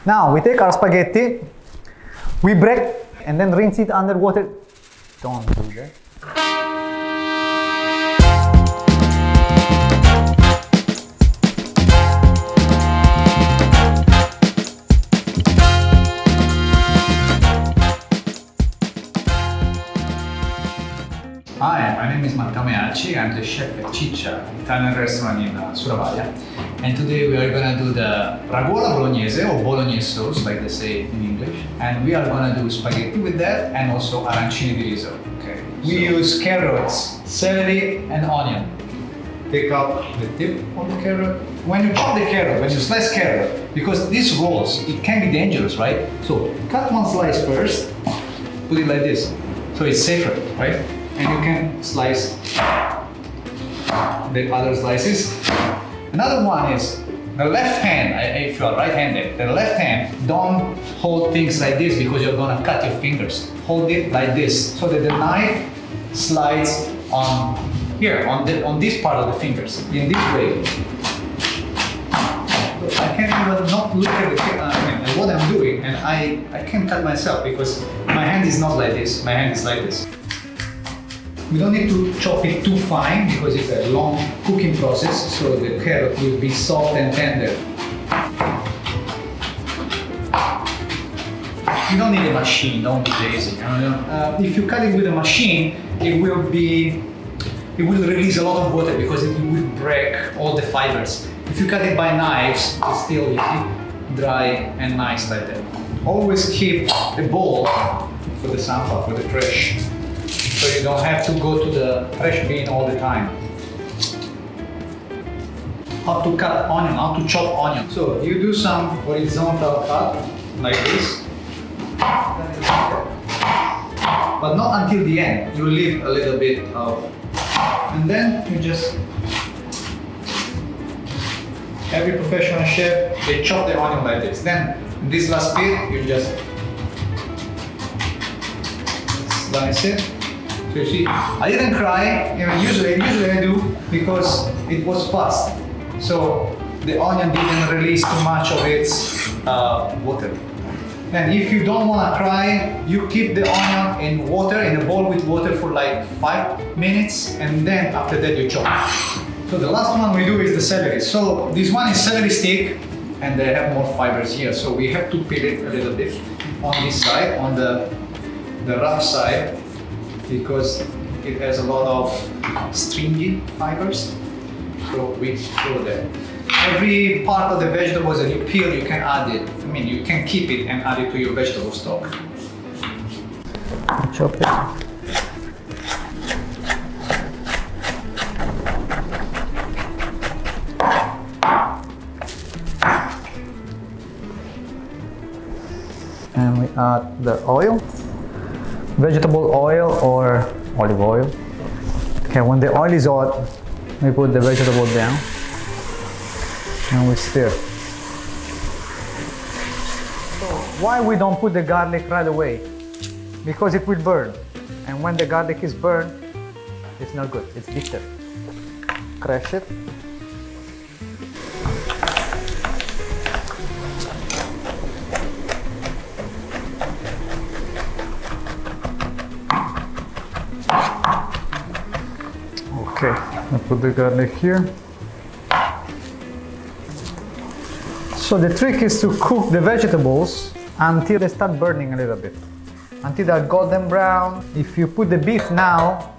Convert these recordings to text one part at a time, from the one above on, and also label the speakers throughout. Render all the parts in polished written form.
Speaker 1: Now we take our spaghetti, we break and then rinse it under water. Don't do that.
Speaker 2: Hi, my name is Matteo Meacci. I'm the chef at Cincang, Italian restaurant in Surabaya. And today we are going to do the ragola bolognese or bolognese sauce, like they say in English. And we are going to do spaghetti with that and also arancini di riso. Okay. We use carrots, celery and onion. Take out the tip of the carrot. When you chop the carrot, when you slice carrot, because these rolls, it can be dangerous, right? So cut one slice first, put it like this. So it's safer, right? And you can slice the other slices. Another one is the left hand, if you are right-handed, the left hand, don't hold things like this because you're gonna cut your fingers. Hold it like this so that the knife slides on here, on this part of the fingers, in this way. I can't even not look at what I'm doing, and I can't cut myself because my hand is not like this, my hand is like this. We don't need to chop it too fine because it's a long cooking process, so the carrot will be soft and tender. You don't need a machine, don't be lazy. If you cut it with a machine, it will release a lot of water because it will break all the fibers. If you cut it by knives, it's still dry and nice like that. Always keep a bowl for the sampai, for the trash. So you don't have to go to the trash bin all the time. How to cut onion, how to chop onion. So you do some horizontal cut, like this. But not until the end. You leave a little bit of... And then you just... Every professional chef, they chop the onion like this. Then this last bit, you just slice it. So you see, I didn't cry, usually I do because it was fast. So the onion didn't release too much of its water. Then if you don't want to cry, you keep the onion in water, in a bowl with water for like 5 minutes, and then after that you chop. So the last one we do is the celery. So this one is celery stick, and they have more fibers here. So we have to peel it a little bit on this side, on the rough side, because it has a lot of stringy fibers. So we throw that. Every part of the vegetables that you peel, you can add it. I mean, you can keep it and add it to your vegetable stock.
Speaker 1: Chop it. And we add the oil. Vegetable oil or olive oil. Okay, when the oil is hot, we put the vegetable down and we stir. So why we don't put the garlic right away? Because it will burn, and when the garlic is burned, it's not good, it's bitter. Crush it. Okay, I put the garlic here. So the trick is to cook the vegetables until they start burning a little bit. Until they're golden brown. If you put the beef now,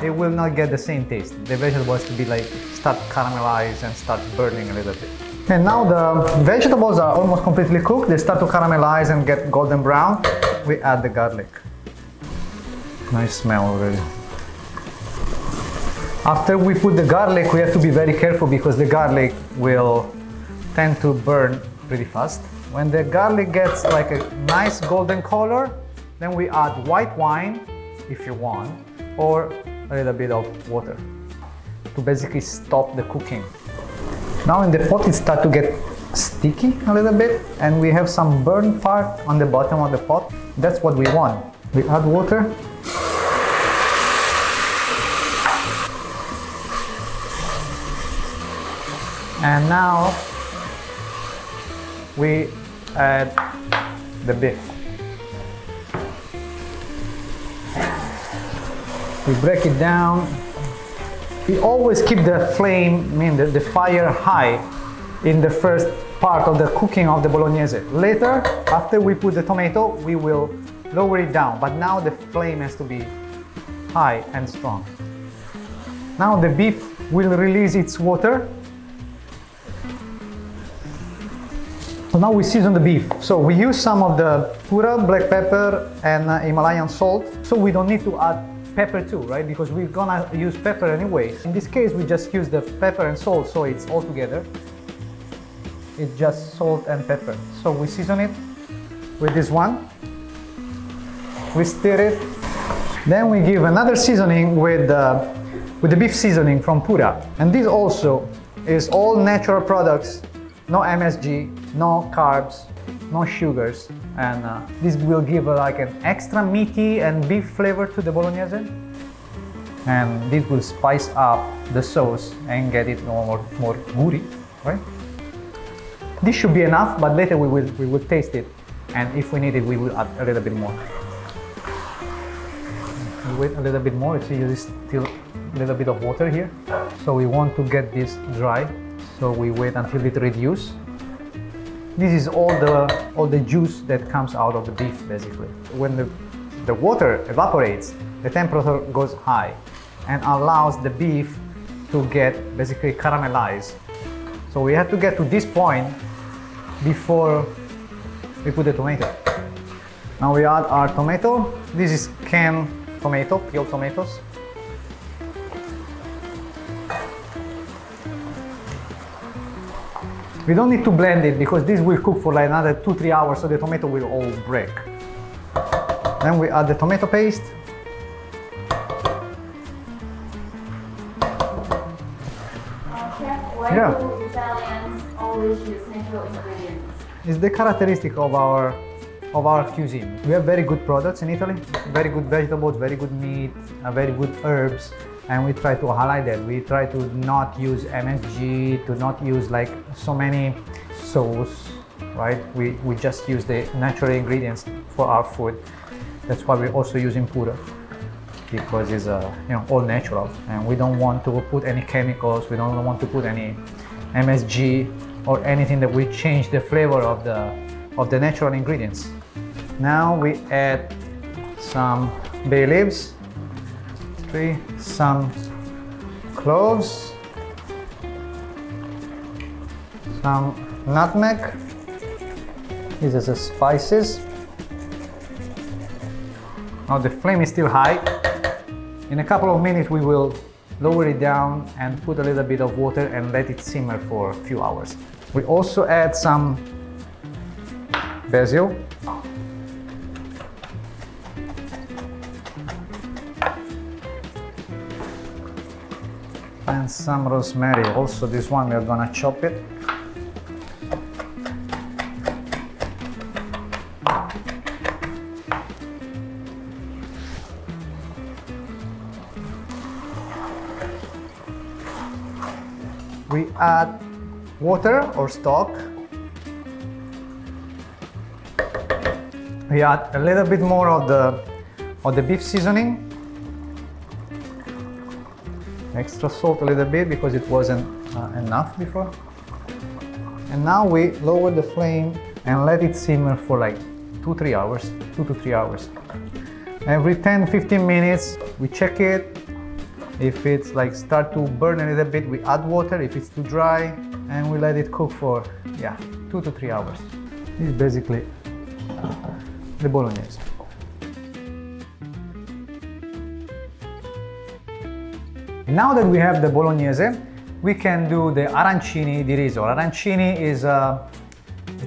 Speaker 1: it will not get the same taste. The vegetables to be like, start caramelize and start burning a little bit. And now the vegetables are almost completely cooked. They start to caramelize and get golden brown. We add the garlic. Nice smell already. After we put the garlic, we have to be very careful because the garlic will tend to burn pretty fast. When the garlic gets like a nice golden color, then we add white wine, if you want, or a little bit of water to basically stop the cooking. Now in the pot it starts to get sticky a little bit, and we have some burnt part on the bottom of the pot. That's what we want. We add water. And now we add the beef. We break it down. We always keep the flame, the fire high in the first part of the cooking of the bolognese. Later, after we put the tomato, we will lower it down, but now the flame has to be high and strong. Now the beef will release its water. So now we season the beef. So we use some of the Pura black pepper and Himalayan salt, so we don't need to add pepper too, right? Because we're gonna use pepper anyways. In this case, we just use the pepper and salt, so it's all together. It's just salt and pepper. So we season it with this one. We stir it. Then we give another seasoning with the beef seasoning from Pura. And this also is all natural products, no MSG, no carbs, no sugars. And this will give like an extra meaty and beef flavor to the bolognese. And this will spice up the sauce and get it more gooey, right? This should be enough, but later we will taste it. And if we need it, we will add a little bit more. We wait a little bit more. You see there's still a little bit of water here. So we want to get this dry. So we wait until it reduces. This is all the juice that comes out of the beef, basically. When the water evaporates, the temperature goes high and allows the beef to get basically caramelized. So we have to get to this point before we put the tomato. Now we add our tomato. This is canned tomato, peeled tomatoes. We don't need to blend it because this will cook for like another 2-3 hours, so the tomato will all break. Then we add the tomato paste.
Speaker 3: Chef, why do Italians always use natural ingredients?
Speaker 1: It's the characteristic of our cuisine. We have very good products in Italy, very good vegetables, very good meat, very good herbs, and we try to highlight that. We try to not use MSG, to not use like so many sauce, right? We just use the natural ingredients for our food. That's why we're also using Pura, because it's all natural, and we don't want to put any chemicals. We don't want to put any MSG or anything that will change the flavor of the natural ingredients. Now we add some bay leaves, some cloves, some nutmeg. These are the spices. Now the flame is still high. In a couple of minutes we will lower it down and put a little bit of water and let it simmer for a few hours. We also add some basil. And some rosemary. Also this one we are gonna chop it. We add water or stock. We add a little bit more of the beef seasoning. Extra salt a little bit because it wasn't enough before. And now we lower the flame and let it simmer for like 2 to 3 hours. Every 10-15 minutes we check it. If it's like start to burn a little bit, we add water. If it's too dry, and we let it cook for 2 to 3 hours. This is basically the bolognese. Now that we have the bolognese, we can do the arancini di riso. Arancini is a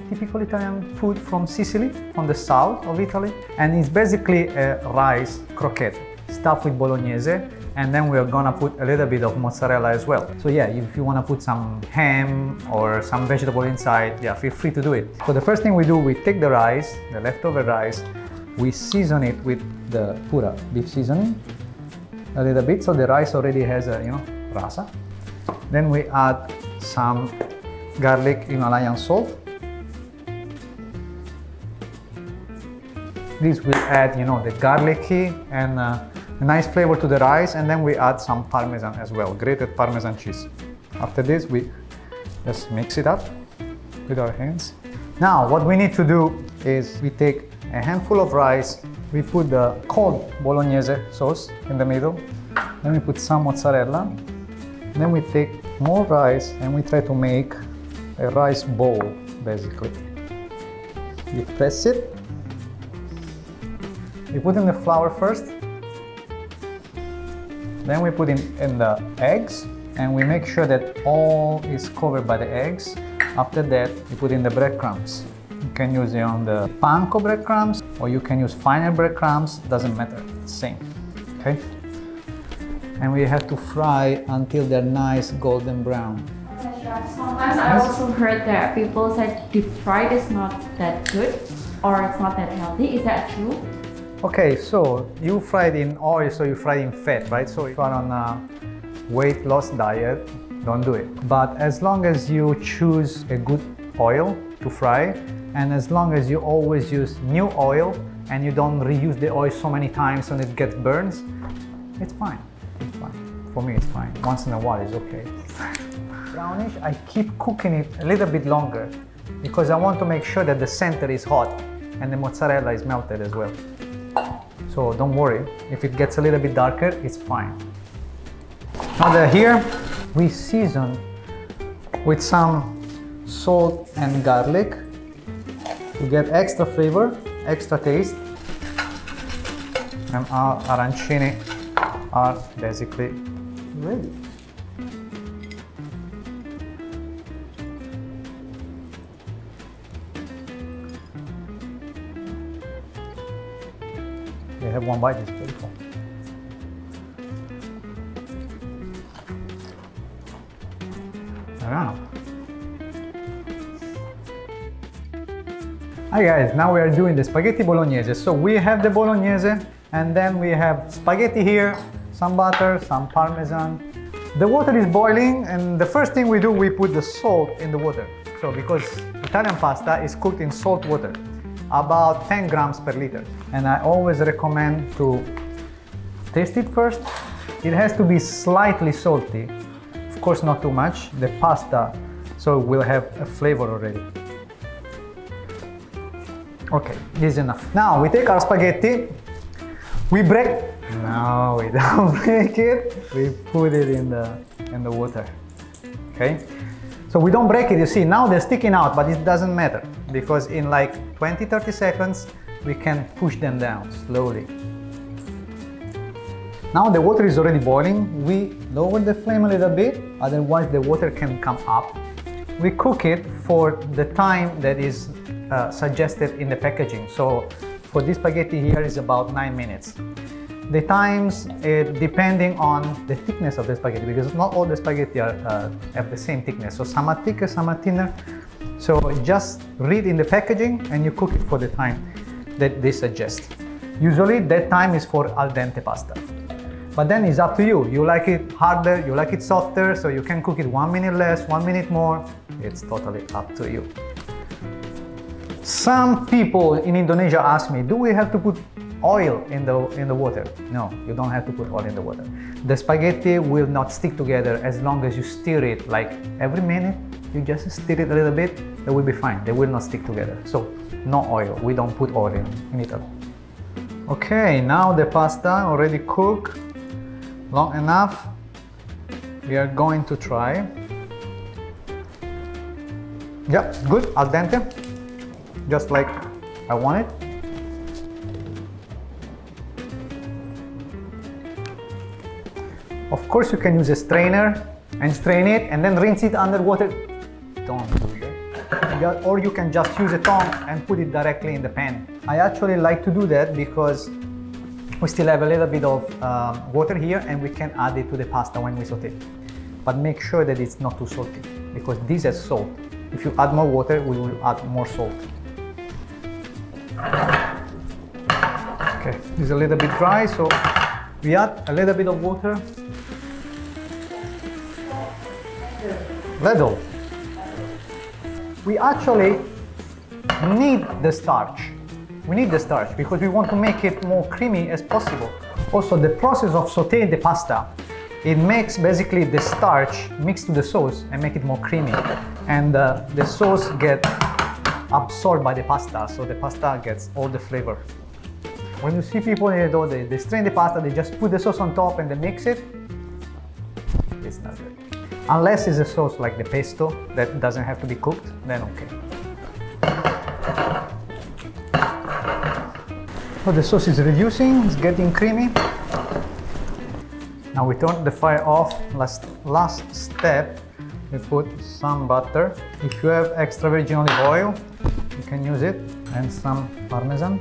Speaker 1: typical Italian food from Sicily, from the south of Italy, and it's basically a rice croquette stuffed with bolognese, and then we are gonna put a little bit of mozzarella as well. So yeah, if you wanna put some ham or some vegetable inside, feel free to do it. So the first thing we do, we take the rice, the leftover rice, we season it with the Pura beef seasoning a little bit, so the rice already has a rasa. Then we add some garlic Himalayan salt. This will add, you know, the garlicky and a nice flavor to the rice, and then we add some parmesan as well, grated parmesan cheese. After this, we just mix it up with our hands. Now, what we need to do is we take a handful of rice, we put the cold bolognese sauce in the middle, then we put some mozzarella, then we take more rice and we try to make a rice bowl, basically. You press it, we put in the flour first, then we put in the eggs, and we make sure that all is covered by the eggs. After that, you put in the breadcrumbs. You can use the panko breadcrumbs, or you can use finer breadcrumbs, doesn't matter, same, okay? And we have to fry until they're nice golden brown.
Speaker 3: Sometimes I also heard that people said deep fried is not that good, or it's not that healthy. Is that true?
Speaker 1: Okay, so you fried in oil, so you fried in fat, right? So if you are on a weight loss diet, don't do it. But as long as you choose a good oil to fry, and as long as you always use new oil and you don't reuse the oil so many times and it gets burns, it's fine. It's fine. For me, it's fine. Once in a while, it's okay. Brownish, I keep cooking it a little bit longer because I want to make sure that the center is hot and the mozzarella is melted as well. So don't worry, if it gets a little bit darker, it's fine. Now that here, we season with some salt and garlic to get extra flavor, extra taste. And our arancini are basically ready. They have one bite, it's beautiful. Wow. Hi guys, now we are doing the spaghetti bolognese. So we have the bolognese, and then we have spaghetti here, some butter, some parmesan. The water is boiling, and the first thing we do, we put the salt in the water. So because Italian pasta is cooked in salt water, about 10 grams per liter. And I always recommend to taste it first. It has to be slightly salty. Of course, not too much. The pasta, so it will have a flavor already. Okay, this is enough. Now we take our spaghetti, we break. No, we don't break it. We put it in the water. Okay. So we don't break it, you see, now they're sticking out, but it doesn't matter because in like 20-30 seconds we can push them down slowly. Now the water is already boiling. We lower the flame a little bit, otherwise the water can come up. We cook it for the time that is suggested in the packaging. So for this spaghetti here is about 9 minutes. The times, depending on the thickness of the spaghetti, because not all the spaghetti have the same thickness. So some are thicker, some are thinner. So just read in the packaging and you cook it for the time that they suggest. Usually that time is for al dente pasta. But then it's up to you. You like it harder, you like it softer, so you can cook it 1 minute less, 1 minute more. It's totally up to you. Some people in Indonesia ask me, do we have to put oil in the water? No, you don't have to put oil in the water. The spaghetti will not stick together as long as you stir it like every minute. You just stir it a little bit, they will be fine. They will not stick together. So no oil, we don't put oil in Italy. Okay, now the pasta already cooked long enough. We are going to try. Yeah, good, al dente, just like I want it. Of course, you can use a strainer and strain it and then rinse it under water. Don't do that. Or you can just use a tongue and put it directly in the pan. I actually like to do that because we still have a little bit of water here and we can add it to the pasta when we saute. But make sure that it's not too salty because this has salt. If you add more water, we will add more salt. Okay, this is a little bit dry, so we add a little bit of water. Little. We actually need the starch We need the starch because we want to make it more creamy as possible. Also, the process of sauteing the pasta, it makes basically the starch mixed to the sauce and make it more creamy. And the sauce gets absorbed by the pasta, so the pasta gets all the flavor. When you see people, they strain the pasta, they just put the sauce on top and they mix it, it's not good. Unless it's a sauce like the pesto that doesn't have to be cooked, then okay. So the sauce is reducing, it's getting creamy. Now we turn the fire off. Last step, we put some butter. If you have extra virgin olive oil, you can use it, and some parmesan.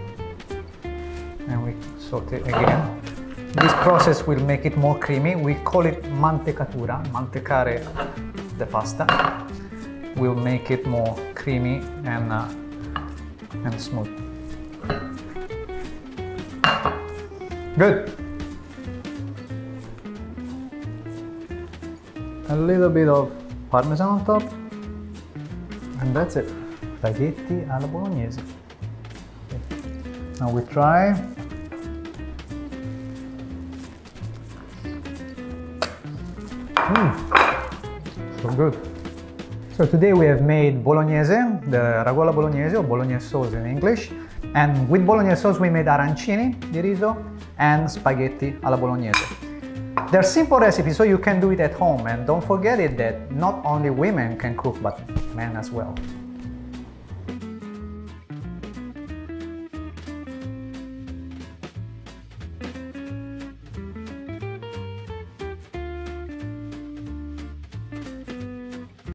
Speaker 1: And we saute again. This process will make it more creamy. We call it mantecatura, mantecare the pasta. Will make it more creamy and smooth. Good. A little bit of parmesan on top, and that's it. Spaghetti alla Bolognese. Okay. Now we try. So good. So today we have made Bolognese, the ragola Bolognese, or Bolognese sauce in English. And with Bolognese sauce we made arancini di riso and spaghetti alla Bolognese. They're simple recipes, so you can do it at home. And don't forget it that not only women can cook, but men as well.